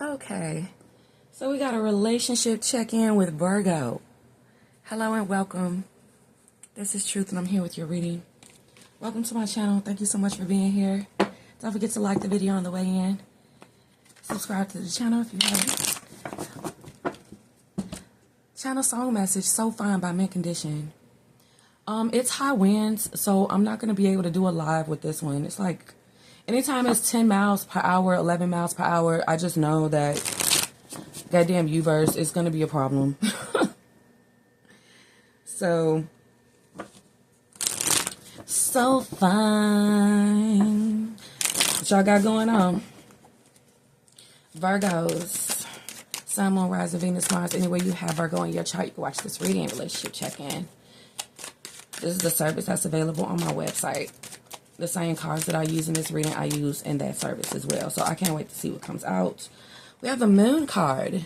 Okay, so we got a relationship check-in with Virgo. Hello and welcome. This is Truth and I'm here with your reading. Welcome to my channel. Thank you so much for being here. Don't forget to like the video on the way in. Subscribe to the channel if you haven't. Channel song message, So Fine by Mint Condition. It's high winds, so I'm not going to be able to do a live with this one. It's like, anytime it's 10 miles per hour, 11 miles per hour, I just know that goddamn U-verse is going to be a problem. So fine. What y'all got going on? Virgos. Sun, Moon, Rising, Venus, Mars. Anywhere you have Virgo in your chart, you can watch this reading, relationship check-in. This is the service that's available on my website. The same cards that I use in this reading, I use in that service as well. So I can't wait to see what comes out. We have the Moon card.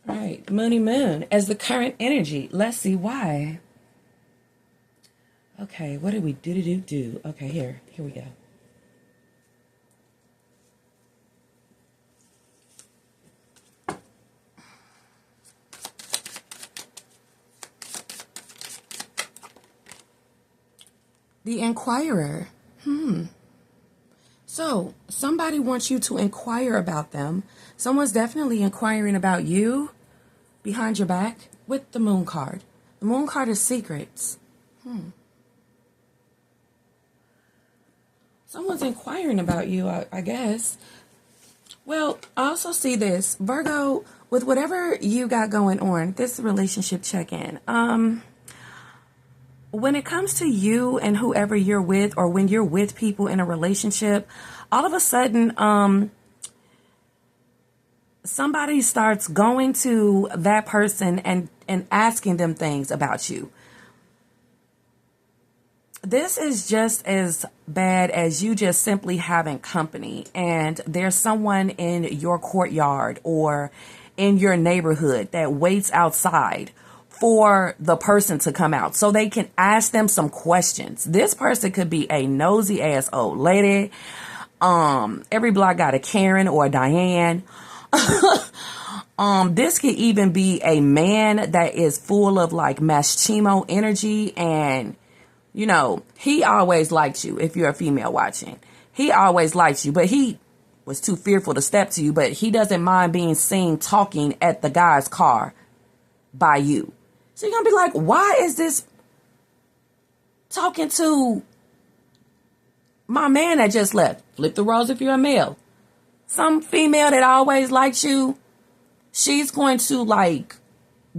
All right, Moony Moon as the current energy. Let's see why. Okay, what did we do? Okay, here we go. The Inquirer. So, somebody wants you to inquire about them. Someone's definitely inquiring about you behind your back with the Moon card. The Moon card is secrets. Someone's inquiring about you, I guess. Well, I also see this. Virgo, with whatever you got going on, this relationship check-in. When it comes to you and whoever you're with, or when you're with people in a relationship, all of a sudden, somebody starts going to that person and asking them things about you. This is just as bad as you just simply having company and there's someone in your courtyard or in your neighborhood that waits outside for the person to come out so they can ask them some questions. This person could be a nosy ass old lady. Every block got a Karen or a Diane. This could even be a man that is full of like machismo energy, and you know, he always liked you. If you're a female watching, he always liked you, but he was too fearful to step to you, but he doesn't mind being seen talking at the guy's car by you. So you're going to be like, why is this talking to my man that just left? Flip the roles if you're a male. Some female that always liked you, she's going to like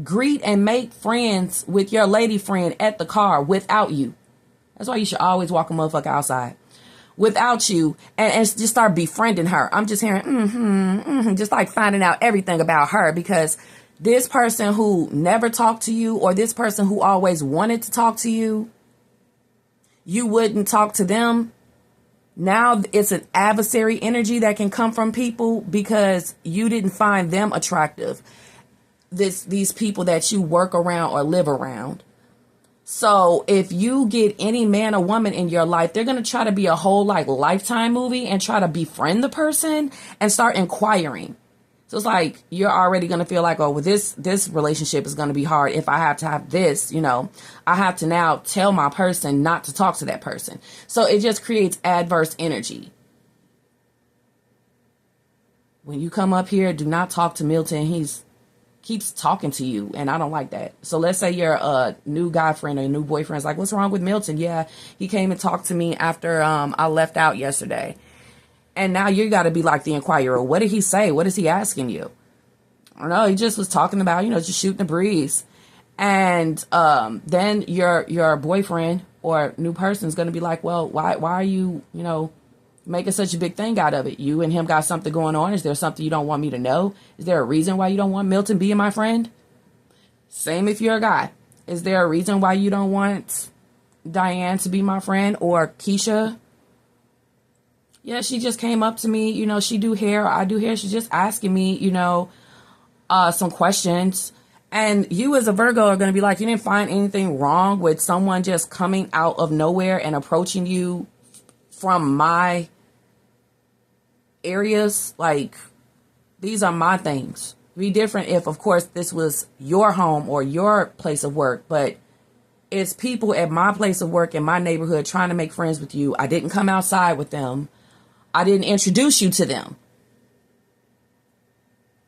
greet and make friends with your lady friend at the car without you. That's why you should always walk a motherfucker outside without you and just start befriending her. I'm just hearing, just like finding out everything about her, because this person who never talked to you, or this person who always wanted to talk to you, you wouldn't talk to them. Now it's an adversary energy that can come from people because you didn't find them attractive. These people that you work around or live around. So if you get any man or woman in your life, they're going to try to be a whole like Lifetime movie and try to befriend the person and start inquiring. So it's like you're already going to feel like, oh, well, this relationship is going to be hard. If I have to have this, you know, I have to now tell my person not to talk to that person. So it just creates adverse energy. When you come up here, do not talk to Milton. He's keeps talking to you, and I don't like that. So let's say you're a new guy friend or a new boyfriend's like, what's wrong with Milton? Yeah, he came and talked to me after I left out yesterday. And now you got to be like the inquirer. What did he say? What is he asking you? I don't know. He just was talking about, you know, just shooting the breeze. And then your boyfriend or new person is going to be like, well, why are you, you know, making such a big thing out of it? You and him got something going on. Is there something you don't want me to know? Is there a reason why you don't want Milton being my friend? Same if you're a guy. Is there a reason why you don't want Diane to be my friend, or Keisha? Yeah, she just came up to me, you know, she do hair, I do hair. She's just asking me, you know, some questions. And you as a Virgo are going to be like, you didn't find anything wrong with someone just coming out of nowhere and approaching you from my areas. Like, These are my things. Be different if, of course, this was your home or your place of work, but it's people at my place of work in my neighborhood trying to make friends with you. I didn't come outside with them. I didn't introduce you to them.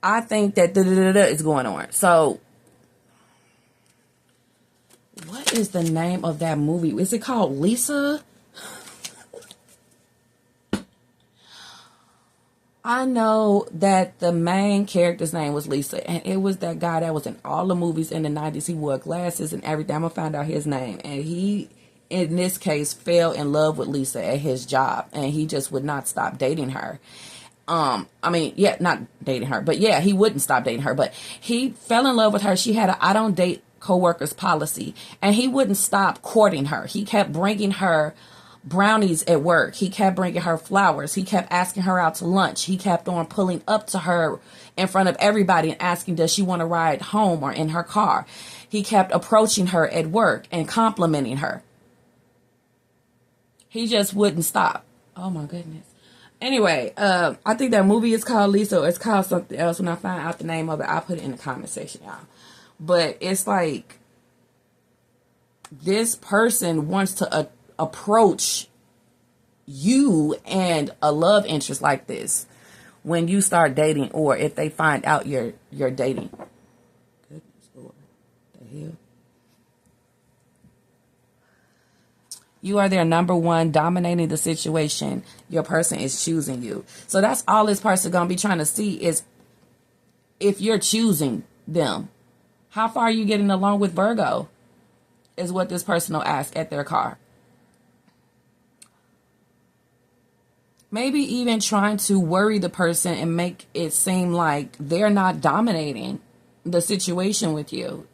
I think that is going on. So, what is the name of that movie? Is it called Lisa? I know that the main character's name was Lisa, and it was that guy that was in all the movies in the 90s. He wore glasses and everything. I'm going to find out his name. And he, in this case, fell in love with Lisa at his job, and he just would not stop dating her. Not dating her, but yeah, he wouldn't stop dating her, but he fell in love with her. She had a I don't date coworkers policy, and he wouldn't stop courting her. He kept bringing her brownies at work. He kept bringing her flowers. He kept asking her out to lunch. He kept on pulling up to her in front of everybody and asking, does she want to ride home or in her car? He kept approaching her at work and complimenting her. He just wouldn't stop. Oh my goodness. Anyway, I think that movie is called Lisa, or it's called something else. When I find out the name of it, I'll put it in the comment section, y'all. But it's like this person wants to approach you and a love interest like this when you start dating, or if they find out you're dating. Goodness Lord, the hell. You are their number one, dominating the situation. Your person is choosing you. So that's all this person going to be trying to see is if you're choosing them. How far are you getting along with Virgo? Is what this person will ask at their car. Maybe even trying to worry the person and make it seem like they're not dominating the situation with you.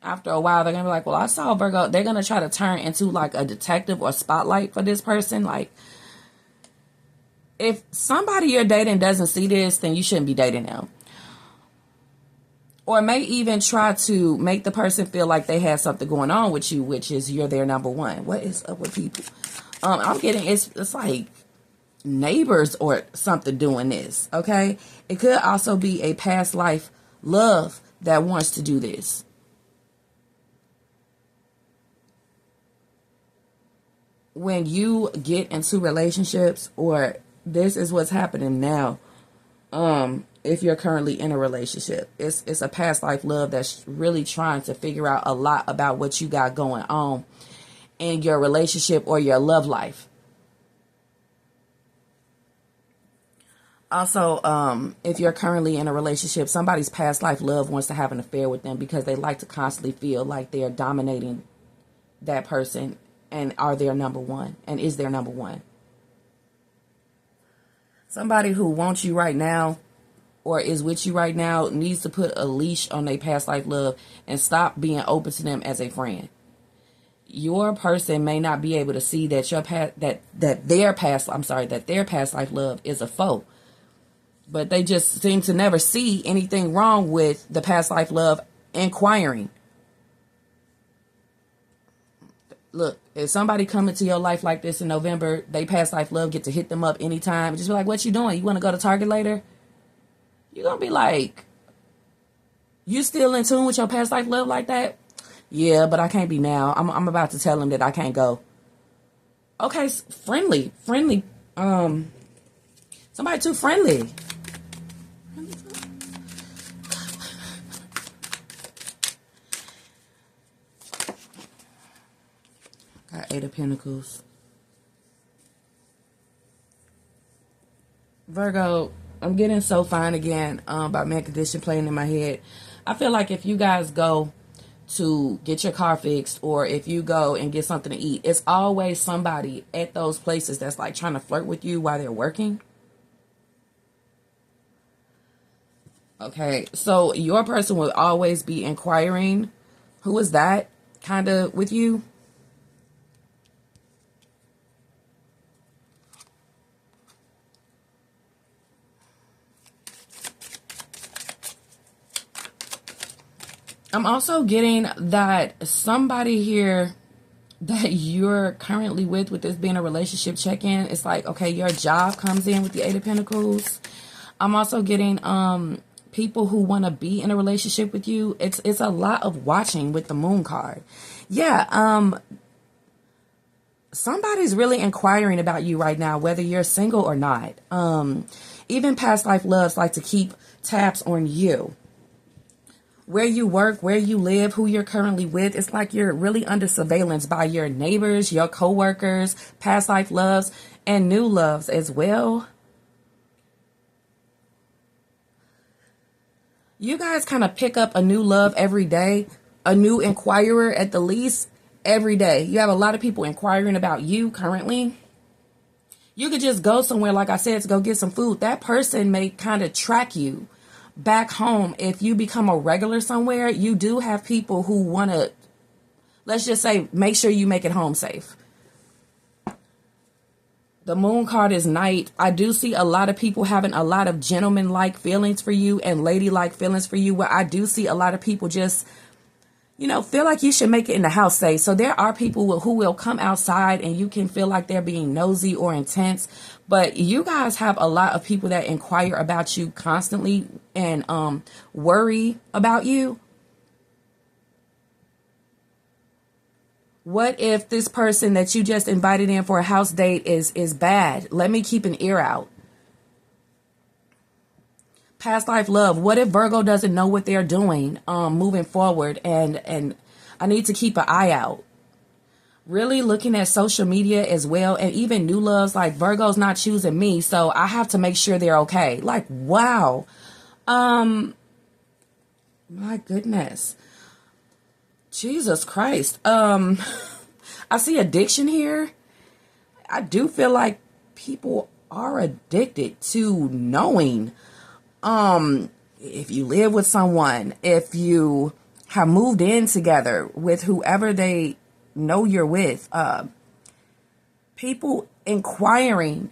After a while, they're going to be like, well, I saw Virgo. They're going to try to turn into like a detective or spotlight for this person. Like, if somebody you're dating doesn't see this, then you shouldn't be dating them. Or may even try to make the person feel like they have something going on with you, which is you're their number one. What is up with people? I'm getting, it's like neighbors or something doing this, okay? It could also be a past life love that wants to do this. When you get into relationships, or this is what's happening now, if you're currently in a relationship, it's a past life love that's really trying to figure out a lot about what you got going on in your relationship or your love life. Also, if you're currently in a relationship, somebody's past life love wants to have an affair with them because they like to constantly feel like they're dominating that person and are their number one and is their number one. Somebody who wants you right now or is with you right now needs to put a leash on their past life love and stop being open to them as a friend. Your person may not be able to see that their past life love is a foe. But they just seem to never see anything wrong with the past life love inquiring. Look, if somebody come into your life like this in November, they past life love get to hit them up anytime. Just be like, what you doing? You want to go to Target later? You're going to be like, you still in tune with your past life love like that? Yeah, but I can't be now. I'm about to tell him that I can't go. Okay, friendly. Somebody too friendly. Got 8 of Pentacles. Virgo, I'm getting so fine again by man condition playing in my head. I feel like if you guys go to get your car fixed, or if you go and get something to eat, it's always somebody at those places that's like trying to flirt with you while they're working. Okay, so your person will always be inquiring, who is that kind of with you? I'm also getting that somebody here that you're currently with this being a relationship check-in, it's like, okay, your job comes in with the 8 of Pentacles. I'm also getting people who want to be in a relationship with you. It's a lot of watching with the moon card. Yeah, somebody's really inquiring about you right now, whether you're single or not. Even past life loves like to keep tabs on you. Where you work, where you live, who you're currently with. It's like you're really under surveillance by your neighbors, your coworkers, past life loves, and new loves as well. You guys kind of pick up a new love every day, a new inquirer at the least every day. You have a lot of people inquiring about you currently. You could just go somewhere, like I said, to go get some food. That person may kind of track you back home. If you become a regular somewhere, you do have people who want to, let's just say, make sure you make it home safe. The moon card is Knight. I do see a lot of people having a lot of gentleman-like feelings for you and lady-like feelings for you, where I do see a lot of people just, feel like you should make it in the house safe. So there are people who will come outside and you can feel like they're being nosy or intense. But you guys have a lot of people that inquire about you constantly and worry about you. What if this person that you just invited in for a house date is bad? Let me keep an ear out. Past life love. What if Virgo doesn't know what they're doing moving forward? And I need to keep an eye out. Really looking at social media as well. And even new loves, like Virgo's not choosing me. So I have to make sure they're okay. Like, wow. My goodness. Jesus Christ. I see addiction here. I do feel like people are addicted to knowing. If you live with someone, if you have moved in together with whoever they know you're with, people inquiring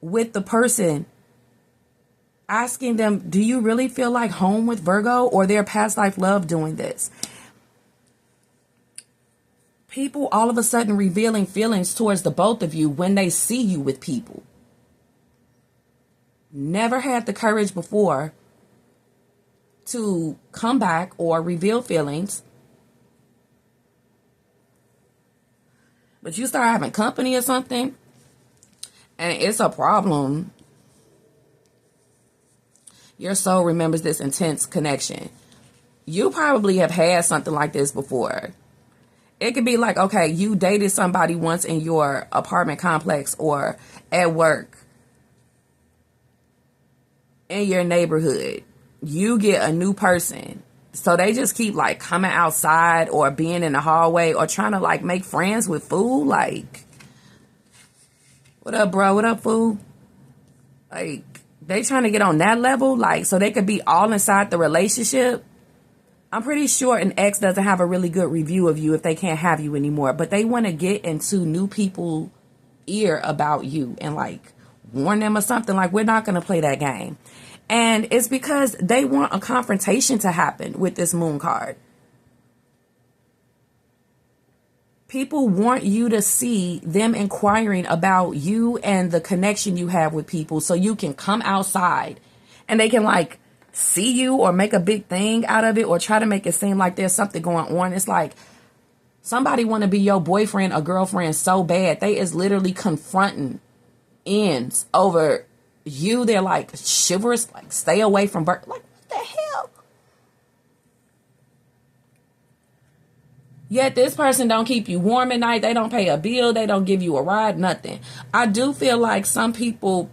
with the person, asking them, do you really feel like home with Virgo, or their past life love doing this? People all of a sudden revealing feelings towards the both of you when they see you with people. Never had the courage before to come back or reveal feelings. But you start having company or something, and it's a problem. Your soul remembers this intense connection. You probably have had something like this before. It could be like, okay, you dated somebody once in your apartment complex or at work, in your neighborhood. You get a new person. So they just keep like coming outside or being in the hallway or trying to like make friends with fool. Like, what up, bro? What up, fool? Like, they trying to get on that level, like, so they could be all inside the relationship. I'm pretty sure an ex doesn't have a really good review of you if they can't have you anymore. But they want to get into new people's ear about you and like warn them or something. Like, we're not going to play that game. And it's because they want a confrontation to happen with this moon card. People want you to see them inquiring about you and the connection you have with people so you can come outside and they can like see you or make a big thing out of it or try to make it seem like there's something going on. It's like somebody want to be your boyfriend or girlfriend so bad. They is literally confronting ends over you. They're like chivalrous, like stay away from birth. Like, what the hell? Yet this person don't keep you warm at night. They don't pay a bill. They don't give you a ride, nothing. I do feel like some people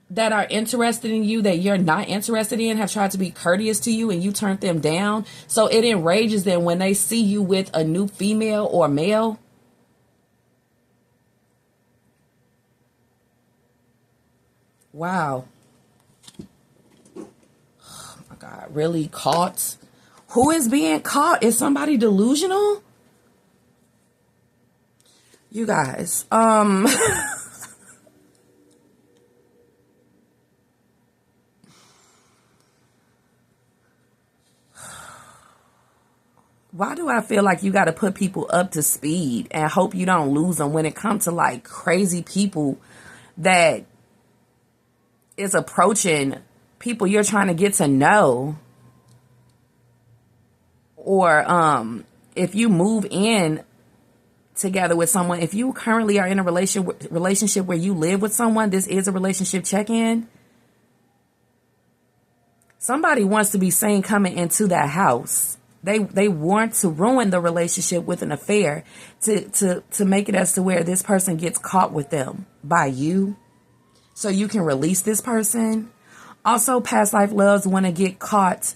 that are interested in you that you're not interested in have tried to be courteous to you and you turned them down. So it enrages them when they see you with a new female or male. Wow. Oh my God, really caught? Who is being caught? Is somebody delusional? You guys, why do I feel like you got to put people up to speed and hope you don't lose them when it comes to like crazy people that is approaching people you're trying to get to know, or if you move in together with someone, if you currently are in a relationship where you live with someone, this is a relationship check-in. Somebody wants to be seen coming into that house. They want to ruin the relationship with an affair to make it as to where this person gets caught with them by you, so you can release this person. Also, past life loves want to get caught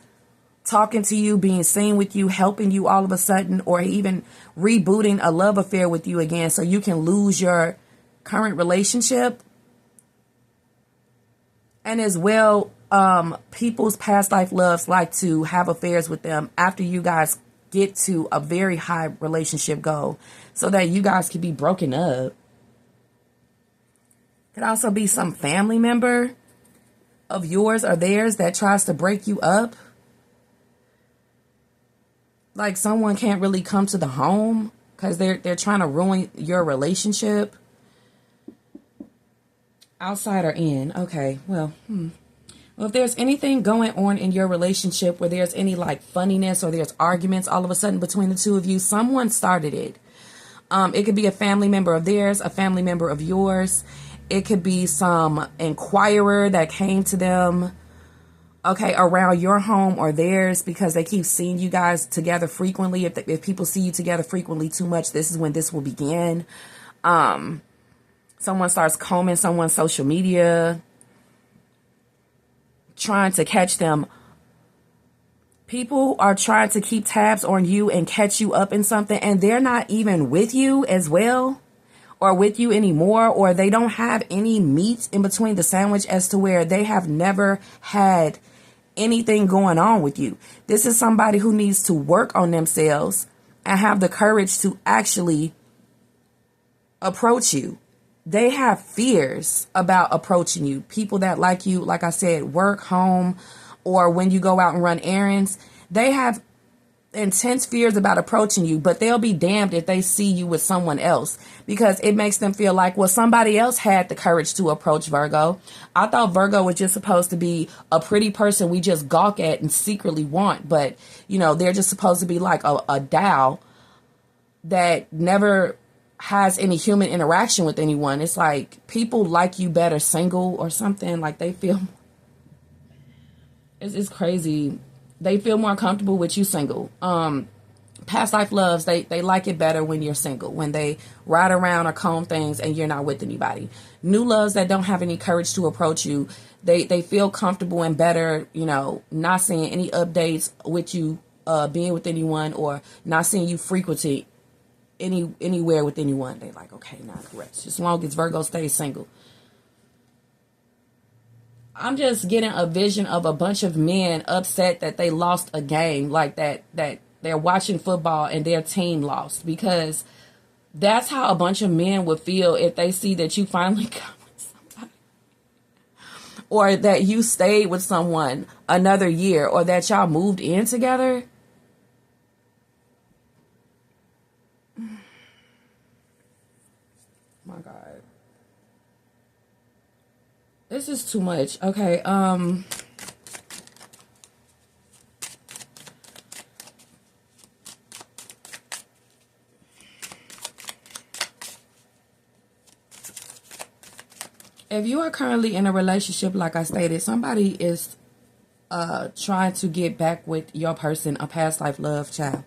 talking to you, being seen with you, helping you all of a sudden, or even rebooting a love affair with you again so you can lose your current relationship. And as well, people's past life loves like to have affairs with them after you guys get to a very high relationship goal so that you guys can be broken up. Could also be some family member of yours or theirs that tries to break you up. Like someone can't really come to the home because they're trying to ruin your relationship. Outside or in? Okay, well, Well, if there's anything going on in your relationship where there's any like funniness or there's arguments all of a sudden between the two of you, someone started it. It could be a family member of theirs, a family member of yours. It could be some inquirer that came to them, okay, around your home or theirs because they keep seeing you guys together frequently. If people see you together frequently too much, this is when this will begin. Someone starts combing someone's social media, trying to catch them. People are trying to keep tabs on you and catch you up in something, and they're not even with you as well or with you anymore, or they don't have any meat in between the sandwich as to where they have never had anything going on with you. This is somebody who needs to work on themselves and have the courage to actually approach you. They have fears about approaching you. People that like you, like I said, work, home, or when you go out and run errands, they have intense fears about approaching you, but they'll be damned if they see you with someone else because it makes them feel like, well, somebody else had the courage to approach Virgo. I thought Virgo was just supposed to be a pretty person we just gawk at and secretly want, but, you know, they're just supposed to be like a doll that never has any human interaction with anyone. It's like people like you better single or something. Like they feel, it's crazy. They feel more comfortable with you single. Past life loves, they like it better when you're single, when they ride around or comb things and you're not with anybody. New loves that don't have any courage to approach you, they feel comfortable and better, you know, not seeing any updates with you being with anyone or not seeing you frequenting anywhere with anyone. They like, okay, now correct. Just as long as Virgo stays single. I'm just getting a vision of a bunch of men upset that they lost a game, like that they're watching football and their team lost, because that's how a bunch of men would feel if they see that you finally got with somebody, or that you stayed with someone another year, or that y'all moved in together. My God. This is too much. Okay, if you are currently in a relationship, like I stated, somebody is trying to get back with your person, a past life love child.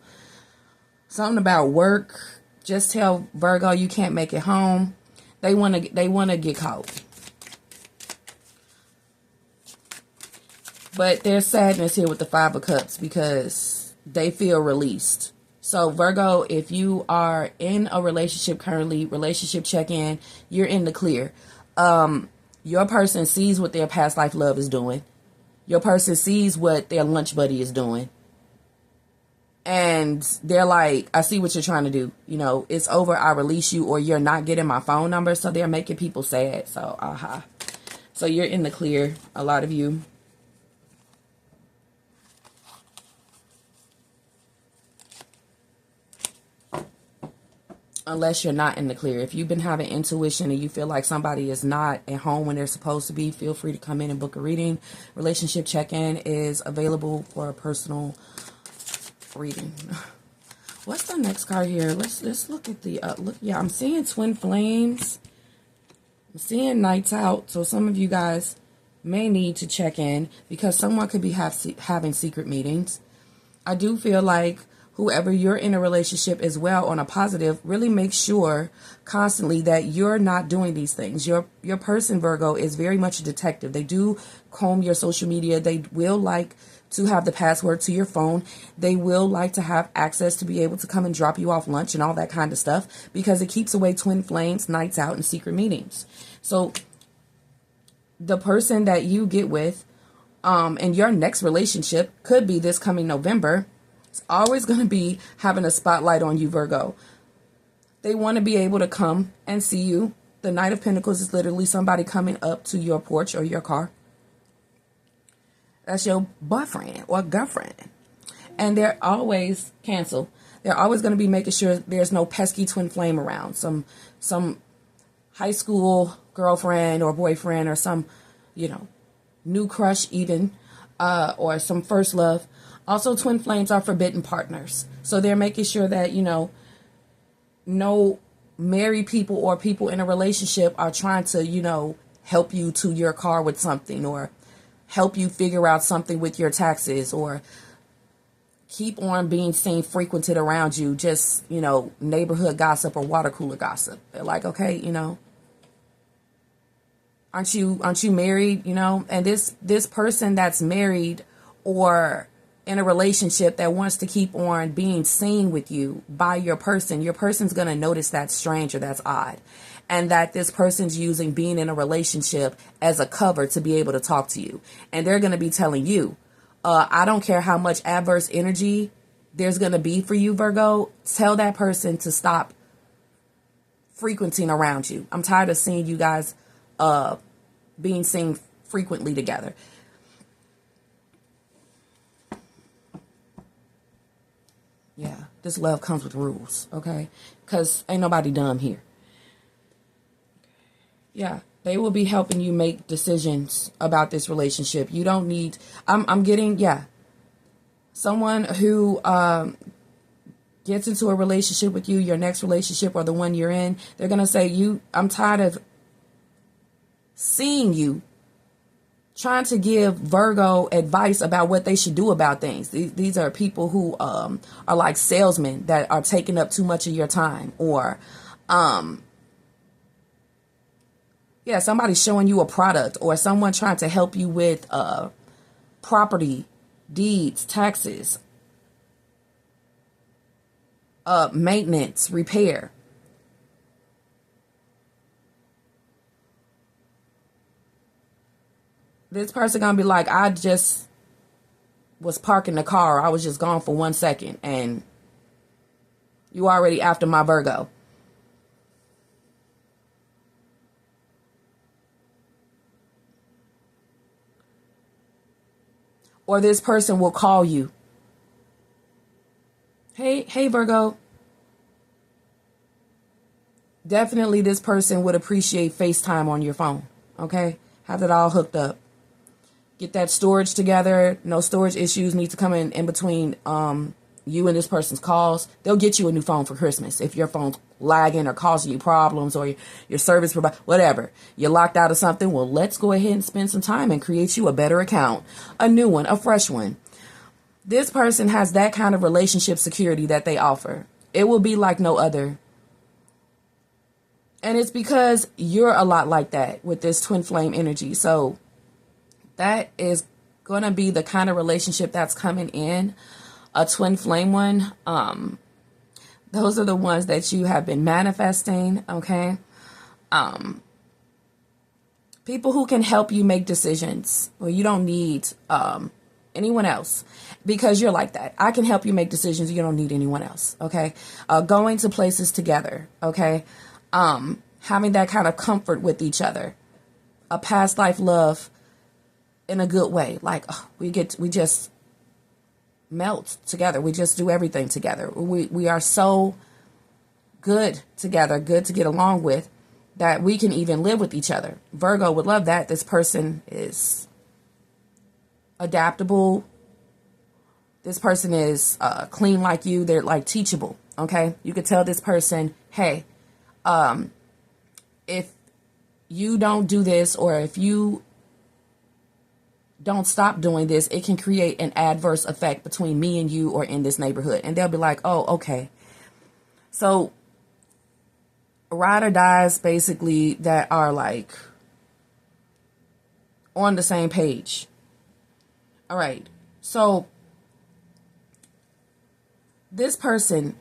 Something about work. Just tell Virgo you can't make it home. They want to get caught. But there's sadness here with the Five of Cups because they feel released. So Virgo, if you are in a relationship currently, relationship check-in, you're in the clear. Your person sees what their past life love is doing. Your person sees what their lunch buddy is doing. And they're like, I see what you're trying to do. You know, it's over. I release you, or you're not getting my phone number. So they're making people sad. So, So you're in the clear, a lot of you. unless you're not in the clear. If you've been having intuition and you feel like somebody is not at home when they're supposed to be, feel free to come in and book a reading. Relationship check-in is available for a personal reading. What's the next card here? Let's look at the look. Yeah, I'm seeing twin flames. I'm seeing nights out. So some of you guys may need to check in because someone could be having secret meetings. I do feel like whoever you're in a relationship as well, on a positive, really make sure constantly that you're not doing these things. Your person, Virgo, is very much a detective. They do comb your social media. They will like to have the password to your phone. They will like to have access to be able to come and drop you off lunch and all that kind of stuff because it keeps away twin flames, nights out, and secret meetings. So the person that you get with in your next relationship could be this coming November. It's always going to be having a spotlight on you, Virgo. They want to be able to come and see you. The Knight of Pentacles is literally somebody coming up to your porch or your car. That's your boyfriend or girlfriend. And they're always cancel. They're always going to be making sure there's no pesky twin flame around. Some high school girlfriend or boyfriend or some, new crush even, or some first love. Also, twin flames are forbidden partners. So they're making sure that, no married people or people in a relationship are trying to, help you to your car with something or help you figure out something with your taxes or keep on being seen frequented around you, just, neighborhood gossip or water cooler gossip. They're like, okay, aren't you married, and this person that's married or in a relationship that wants to keep on being seen with you by your person's going to notice that's strange or that's odd. And that this person's using being in a relationship as a cover to be able to talk to you. And they're going to be telling you, I don't care how much adverse energy there's going to be for you, Virgo, tell that person to stop frequenting around you. I'm tired of seeing you guys being seen frequently together. Yeah, this love comes with rules, okay? Because ain't nobody dumb here. Yeah, they will be helping you make decisions about this relationship. You don't need, I'm getting, someone who gets into a relationship with you, your next relationship or the one you're in, they're going to say, I'm tired of seeing you trying to give Virgo advice about what they should do about things. These are people who are like salesmen that are taking up too much of your time, or somebody's showing you a product, or someone trying to help you with property, deeds, taxes, maintenance, repair. This person gonna be like, I just was parking the car. I was just gone for 1 second, and you already after my Virgo. Or this person will call you. Hey, Virgo. Definitely this person would appreciate FaceTime on your phone. Okay? Have it all hooked up. Get that storage together. No storage issues need to come in between you and this person's calls. They'll get you a new phone for Christmas if your phone's lagging or causing you problems, or your service provider, whatever. You're locked out of something. Well, let's go ahead and spend some time and create you a better account, a new one, a fresh one. This person has that kind of relationship security that they offer. It will be like no other. And it's because you're a lot like that with this twin flame energy. So that is going to be the kind of relationship that's coming in, a twin flame one. Those are the ones that you have been manifesting, okay? People who can help you make decisions. Well, you don't need anyone else because you're like that. I can help you make decisions. You don't need anyone else, okay? Going to places together, okay? Having that kind of comfort with each other. A past life love in a good way. Like, we just melt together. We just do everything together. We are so good together, good to get along with, that we can even live with each other. Virgo would love that. This person is adaptable. This person is clean like you. They're like teachable. Okay. You could tell this person, hey, if you don't do this, or if you don't stop doing this, it can create an adverse effect between me and you or in this neighborhood. And they'll be like, oh, okay. So ride or dies, basically, that are like on the same page. All right. So this person,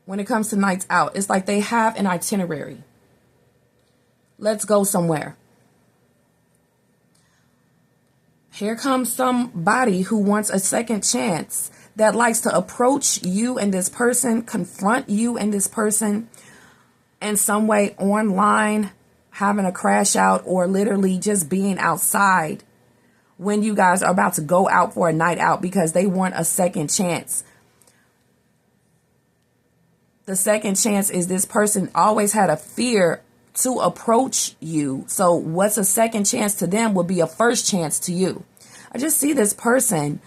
when it comes to nights out, it's like they have an itinerary. Let's go somewhere. Here comes somebody who wants a second chance, that likes to approach you and this person, confront you and this person in some way online, having a crash out, or literally just being outside when you guys are about to go out for a night out, because they want a second chance. The second chance is this person always had a fear to approach you. So what's a second chance to them would be a first chance to you. I just see this person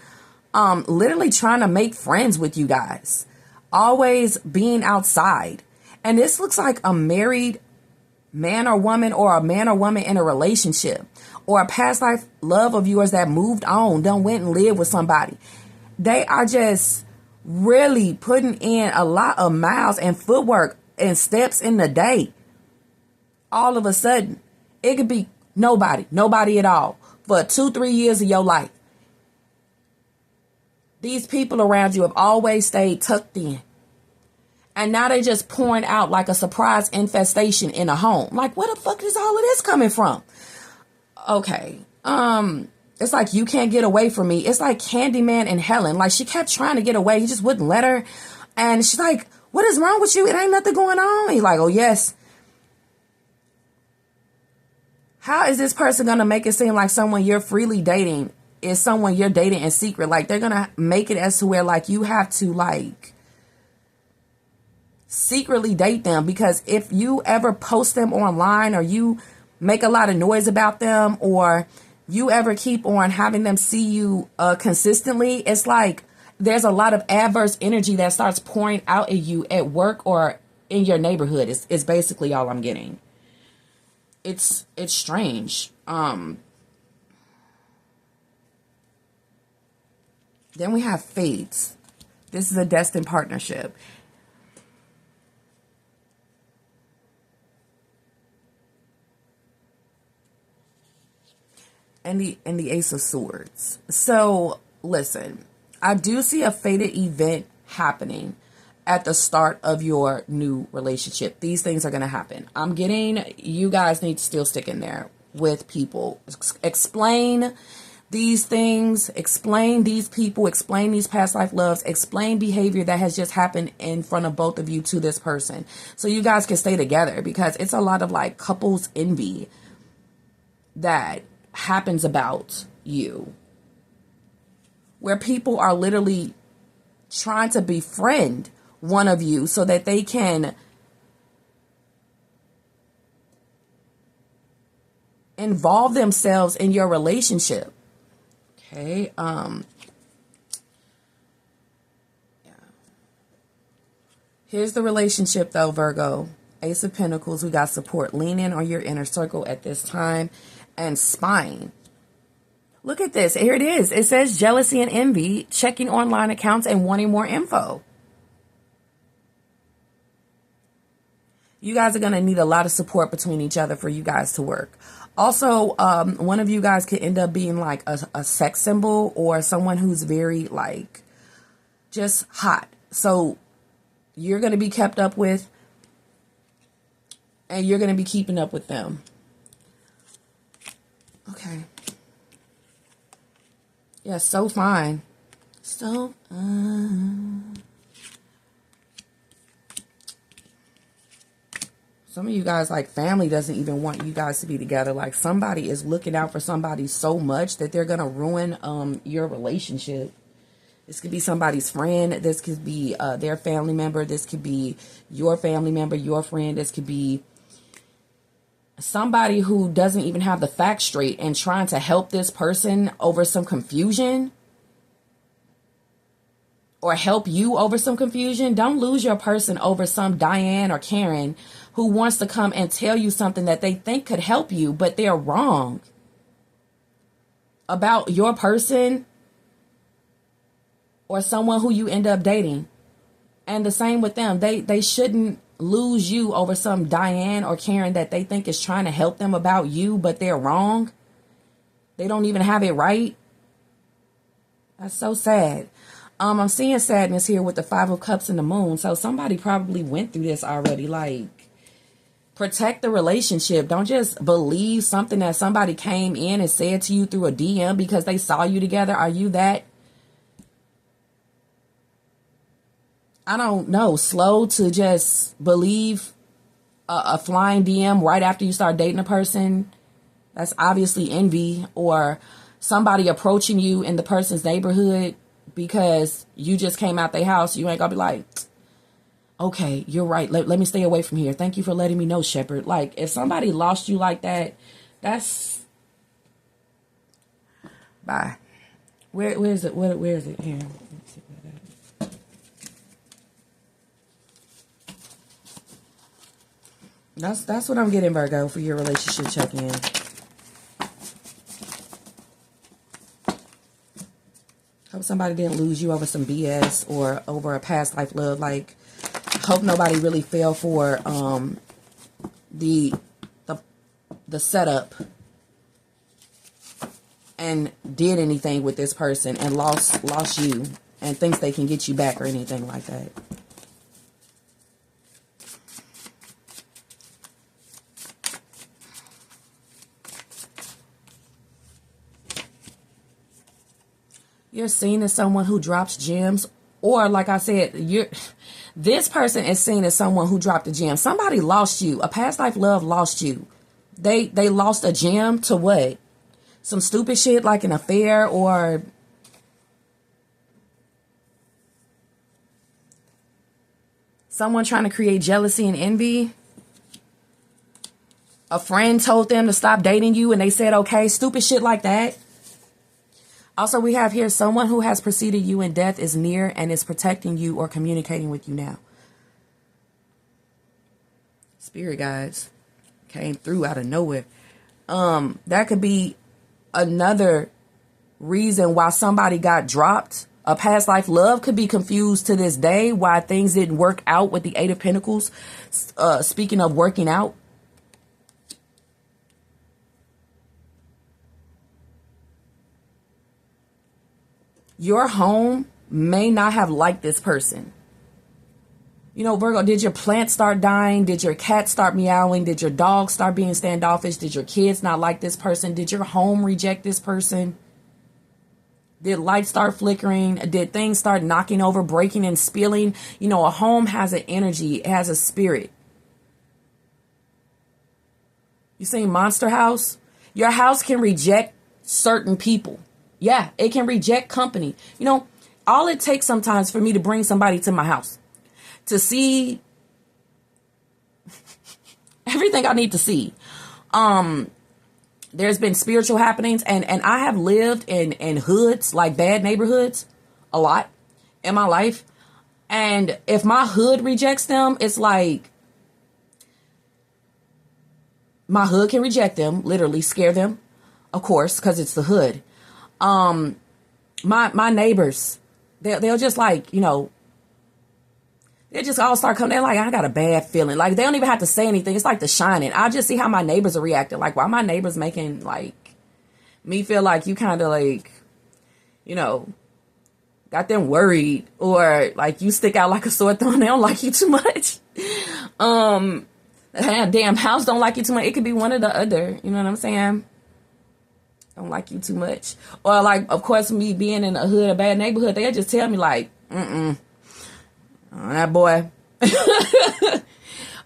literally trying to make friends with you guys, always being outside. And this looks like a married man or woman, or a man or woman in a relationship, or a past life love of yours that moved on, done went and lived with somebody. They are just really putting in a lot of miles and footwork and steps in the day. All of a sudden, it could be nobody at all for 2-3 years of your life. These people around you have always stayed tucked in. And now they just pouring out like a surprise infestation in a home. Like, where the fuck is all of this coming from? Okay. It's like, you can't get away from me. It's like Candyman and Helen. Like, she kept trying to get away. He just wouldn't let her. And she's like, what is wrong with you? It ain't nothing going on. He's like, oh, yes. How is this person going to make it seem like someone you're freely dating is someone you're dating in secret? Like, they're going to make it as to where, like, you have to, like, secretly date them, because if you ever post them online, or you make a lot of noise about them, or you ever keep on having them see you consistently, it's like there's a lot of adverse energy that starts pouring out at you at work or in your neighborhood. It's basically all I'm getting. It's strange. Then we have fates. This is a destined partnership. And the Ace of Swords. So listen, I do see a fated event happening at the start of your new relationship. These things are going to happen. I'm getting, you guys need to still stick in there with people. Explain these things, explain these people, explain these past life loves, explain behavior that has just happened in front of both of you to this person, so you guys can stay together, because it's a lot of like couples envy that happens about you, where people are literally trying to befriend one of you so that they can involve themselves in your relationship. Okay. Yeah. Here's the relationship though, Virgo. Ace of Pentacles. We got support. Lean in on your inner circle at this time. And spine. Look at this. Here it is. It says jealousy and envy, checking online accounts and wanting more info. You guys are going to need a lot of support between each other for you guys to work. Also, one of you guys could end up being like a sex symbol, or someone who's very like just hot. So you're going to be kept up with, and you're going to be keeping up with them. Okay. Yeah, so fine. So fine. Some of you guys, like, family doesn't even want you guys to be together. Like, somebody is looking out for somebody so much that they're going to ruin your relationship. This could be somebody's friend. This could be their family member. This could be your family member, your friend. This could be somebody who doesn't even have the facts straight and trying to help this person over some confusion, or help you over some confusion. Don't lose your person over some Diane or Karen who wants to come and tell you something that they think could help you, but they're wrong about your person or someone who you end up dating. And the same with them. They shouldn't lose you over some Diane or Karen that they think is trying to help them about you, but they're wrong. They don't even have it right. That's so sad. I'm seeing sadness here with the 5 of Cups and the Moon. So somebody probably went through this already. Like, protect the relationship. Don't just believe something that somebody came in and said to you through a DM because they saw you together. Are you that, I don't know, slow to just believe a flying DM right after you start dating a person? That's obviously envy, or somebody approaching you in the person's neighborhood because you just came out their house. You ain't gonna be like, okay, you're right. Let me stay away from here. Thank you for letting me know, Shepherd. Like, if somebody lost you like that, that's bye. Where is it? Where is it? Here. That's what I'm getting, Virgo, for your relationship check-in. Hope somebody didn't lose you over some BS or over a past life love. Like, hope nobody really fell for the setup and did anything with this person and lost you and thinks they can get you back or anything like that. You're seen as someone who drops gems, or like I said, this person is seen as someone who dropped a gem. Somebody lost you. A past life love lost you. They lost a gem to what? Some stupid shit like an affair, or someone trying to create jealousy and envy. A friend told them to stop dating you and they said okay. Stupid shit like that. Also, we have here someone who has preceded you in death is near and is protecting you or communicating with you now. Spirit guides came through out of nowhere. That could be another reason why somebody got dropped. A past life love could be confused to this day why things didn't work out with the 8 of Pentacles. Speaking of working out. Your home may not have liked this person. You know, Virgo, did your plant start dying? Did your cat start meowing? Did your dog start being standoffish? Did your kids not like this person? Did your home reject this person? Did lights start flickering? Did things start knocking over, breaking and spilling? You know, a home has an energy. It has a spirit. You seen Monster House? Your house can reject certain people. Yeah, it can reject company. You know, all it takes sometimes for me to bring somebody to my house to see everything I need to see. There's been spiritual happenings, and I have lived in hoods, like bad neighborhoods, a lot in my life. And if my hood rejects them, it's like my hood can reject them, literally scare them, of course, because it's the hood. My neighbors, they'll just like, you know, they just all start coming. They're like, I got a bad feeling. Like, they don't even have to say anything. It's like The Shining. I just see how my neighbors are reacting. Like, why my neighbors making like me feel like you kind of like, you know, got them worried, or like you stick out like a sore thumb. They don't like you too much. Damn house don't like you too much. It could be one or the other. You know what I'm saying? Don't like you too much. Or like, of course, me being in a hood, a bad neighborhood, they'll just tell me like, oh, that boy.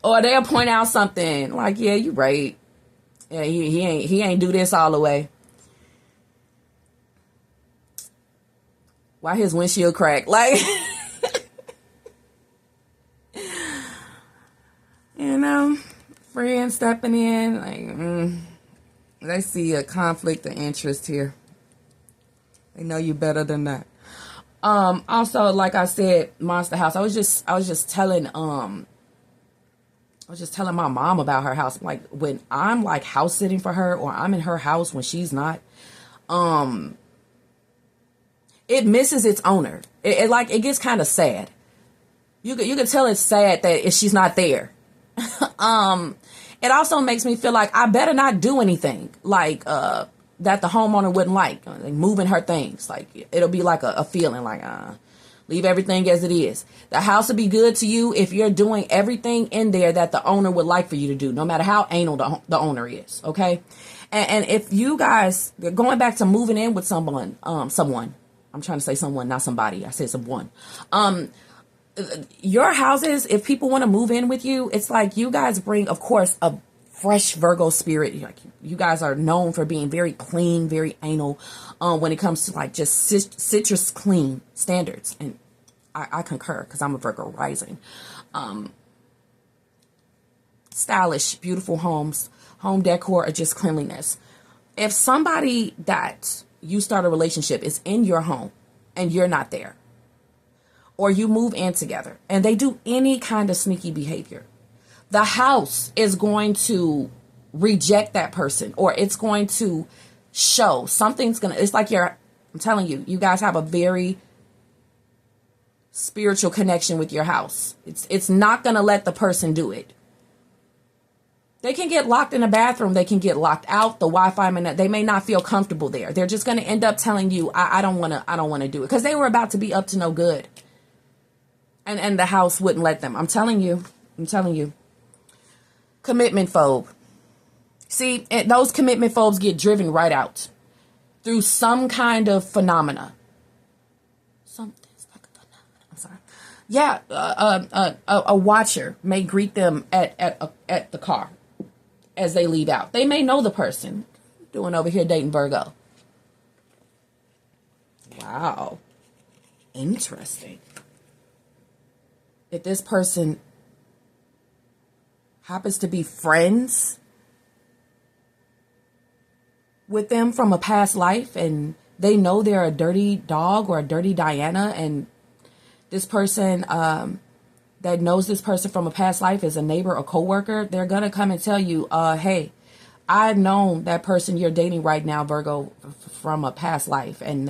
Or they'll point out something like, yeah, you right. Yeah, he ain't do this all the way. Why his windshield cracked? Like, you know, friends stepping in. Like, they see a conflict of interest here. They know you better than that. Also, like I said, Monster House. I was just telling my mom about her house. Like, when I'm like house sitting for her, or I'm in her house when she's not, it misses its owner. It gets kind of sad. You can tell it's sad that she's not there. It also makes me feel like I better not do anything like that the homeowner wouldn't like moving her things. Like, it'll be like a feeling like leave everything as it is. The house will be good to you if you're doing everything in there that the owner would like for you to do, no matter how anal the owner is. Okay. And if you guys, going back to moving in with someone, I'm trying to say someone, not somebody. I said someone. Your houses, if people want to move in with you, it's like you guys bring, of course, a fresh Virgo spirit. Like, you guys are known for being very clean, very anal when it comes to like just citrus clean standards. And I concur, because I'm a Virgo rising. Stylish, beautiful homes, home decor, or just cleanliness. If somebody that you start a relationship is in your home and you're not there, or you move in together and they do any kind of sneaky behavior, the house is going to reject that person, or it's going to show it's like I'm telling you, you guys have a very spiritual connection with your house. It's not going to let the person do it. They can get locked in a bathroom. They can get locked out. The Wi-Fi they may not feel comfortable there. They're just going to end up telling you, I don't want to do it, because they were about to be up to no good. And the house wouldn't let them. I'm telling you. Commitment phobe. See, those commitment phobes get driven right out through some kind of phenomena. Something's like a phenomena. I'm sorry. Yeah, a watcher may greet them at the car as they leave out. They may know the person. Doing over here dating Virgo. Wow. Interesting. If this person happens to be friends with them from a past life, and they know they're a dirty dog or a dirty Diana, and this person that knows this person from a past life is a neighbor or coworker, they're going to come and tell you, hey, I've known that person you're dating right now, Virgo, from a past life, and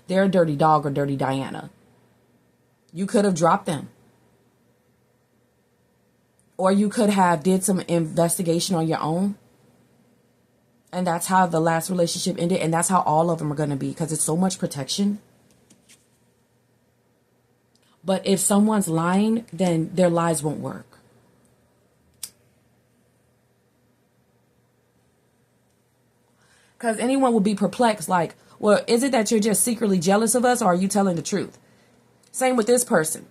they're a dirty dog or dirty Diana. You could have dropped them. Or you could have did some investigation on your own. And that's how the last relationship ended. And that's how all of them are going to be, because it's so much protection. But if someone's lying, then their lies won't work. Because anyone would be perplexed, like, well, is it that you're just secretly jealous of us, or are you telling the truth? Same with this person.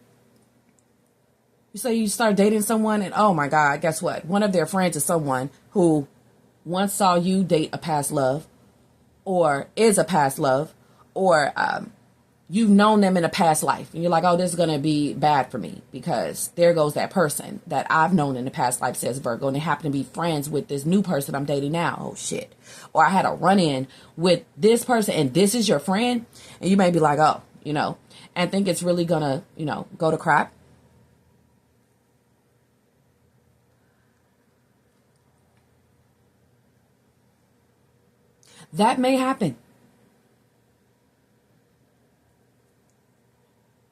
You say you start dating someone and, oh my God, guess what? One of their friends is someone who once saw you date a past love, or is a past love, or you've known them in a past life. And you're like, oh, this is going to be bad for me, because there goes that person that I've known in the past life, says Virgo, and they happen to be friends with this new person I'm dating now. Oh, shit. Or I had a run-in with this person and this is your friend. And you may be like, oh, and think it's really going to, go to crap. That may happen.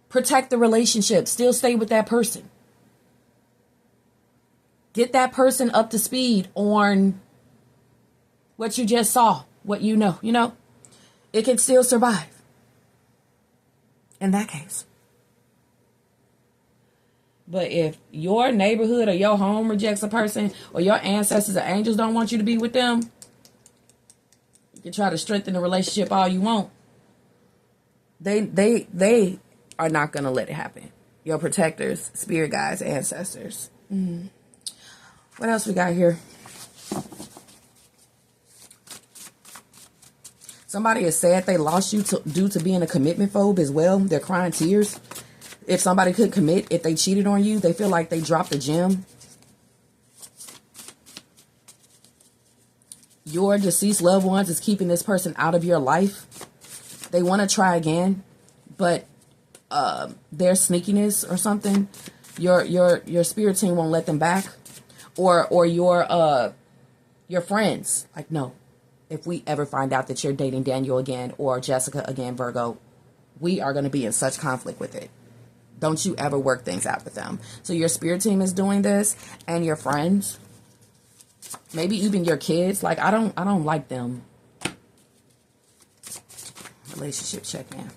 Protect the relationship. Still stay with that person. Get that person up to speed on what you just saw, what you know. It can still survive. In that case. But if your neighborhood or your home rejects a person, or your ancestors or angels don't want you to be with them, you can try to strengthen the relationship all you want. They are not going to let it happen. Your protectors, spirit guides, ancestors. What else we got here? Somebody is sad they lost you due to being a commitment phobe as well. They're crying tears. If somebody could commit, if they cheated on you, they feel like they dropped a gem. Your deceased loved ones is keeping this person out of your life. They want to try again, but their sneakiness or something, your spirit team won't let them back, or your friends, like, no, if we ever find out that you're dating Daniel again or Jessica again, Virgo, we are going to be in such conflict with it. Don't you ever work things out with them. So your spirit team is doing this, and your friends, maybe even your kids. Like, I don't like them. Relationship check-in.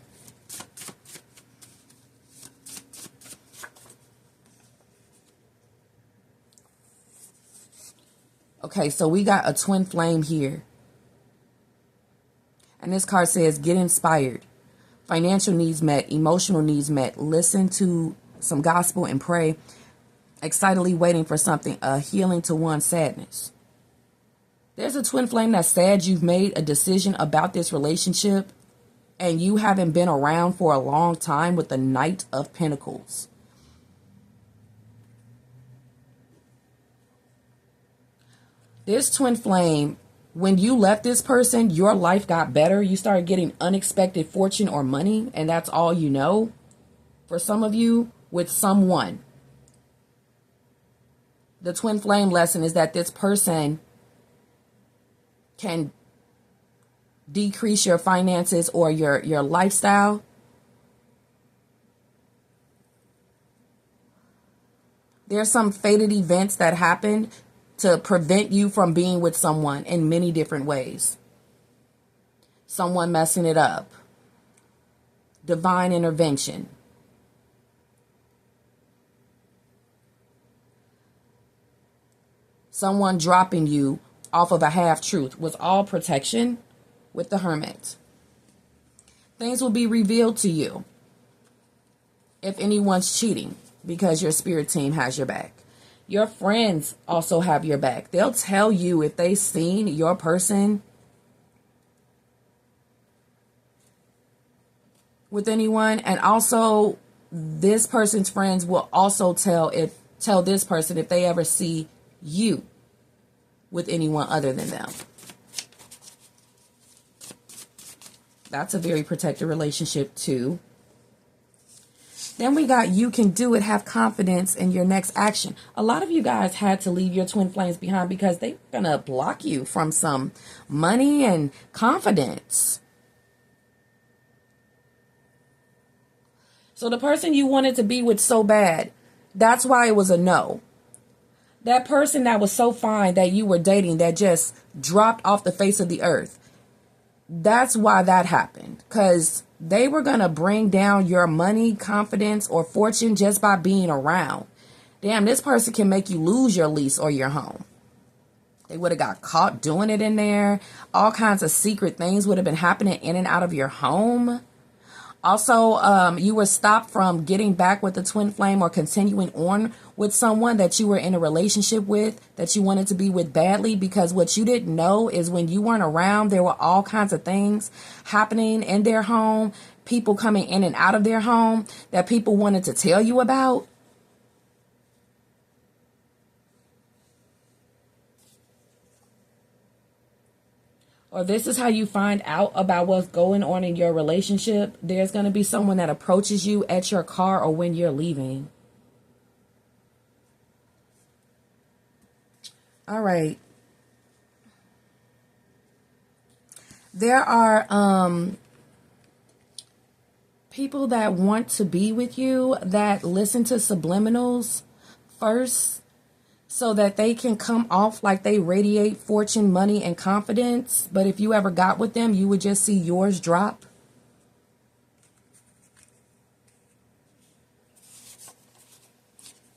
Okay, so we got a twin flame here. And this card says, get inspired. Financial needs met, emotional needs met. Listen to some gospel and pray. Excitedly waiting for something, a healing to one's sadness. There's a twin flame that's sad you've made a decision about this relationship and you haven't been around for a long time with the Knight of Pentacles. This twin flame, when you left this person, your life got better. You started getting unexpected fortune or money, and that's all you know. For some of you, with someone. The twin flame lesson is that this person can decrease your finances or your lifestyle. There's some fated events that happen to prevent you from being with someone in many different ways. Someone messing it up. Divine intervention. Someone dropping you off of a half-truth was all protection with the Hermit. Things will be revealed to you if anyone's cheating because your spirit team has your back. Your friends also have your back. They'll tell you if they've seen your person with anyone. And also, this person's friends will also tell this person if they ever see you with anyone other than them. That's a very protected relationship too. Then we got you can do it, have confidence in your next action. A lot of you guys had to leave your twin flames behind because they're going to block you from some money and confidence. So the person you wanted to be with so bad, that's why it was a no. That person that was so fine that you were dating that just dropped off the face of the earth. That's why that happened. Because they were going to bring down your money, confidence, or fortune just by being around. Damn, this person can make you lose your lease or your home. They would have got caught doing it in there. All kinds of secret things would have been happening in and out of your home. Also, you were stopped from getting back with the twin flame or continuing on with someone that you were in a relationship with, that you wanted to be with badly, because what you didn't know is when you weren't around, there were all kinds of things happening in their home, people coming in and out of their home that people wanted to tell you about. Or this is how you find out about what's going on in your relationship. There's going to be someone that approaches you at your car or when you're leaving. All right. There are people that want to be with you that listen to subliminals first, so that they can come off like they radiate fortune, money, and confidence. But if you ever got with them, you would just see yours drop.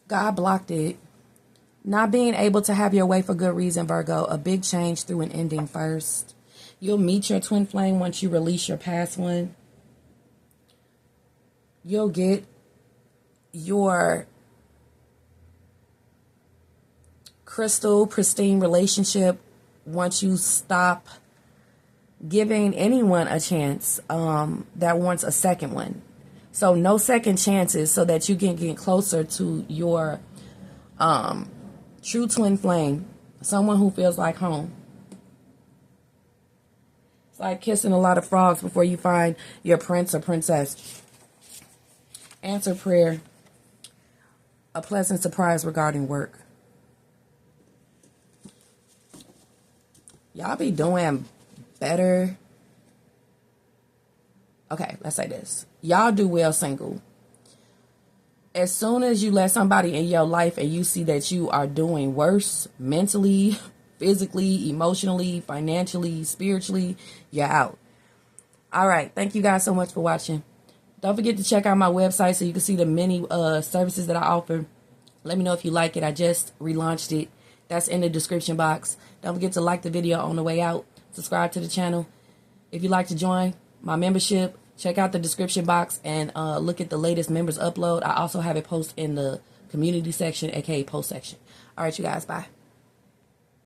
God blocked it. Not being able to have your way for good reason, Virgo. A big change through an ending first. You'll meet your twin flame once you release your past one. You'll get your crystal, pristine relationship once you stop giving anyone a chance that wants a second one. So no second chances, so that you can get closer to your true twin flame, someone who feels like home. It's like kissing a lot of frogs before you find your prince or princess. Answer prayer. A pleasant surprise regarding work. Y'all be doing better. Okay, let's say this. Y'all do well single. As soon as you let somebody in your life and you see that you are doing worse mentally, physically, emotionally, financially, spiritually, you're out. All right. Thank you guys so much for watching. Don't forget to check out my website so you can see the many services that I offer. Let me know if you like it. I just relaunched it. That's in the description box. Don't forget to like the video on the way out. Subscribe to the channel. If you'd like to join my membership, check out the description box and look at the latest members upload. I also have it posted in the community section, aka post section. All right, you guys. Bye.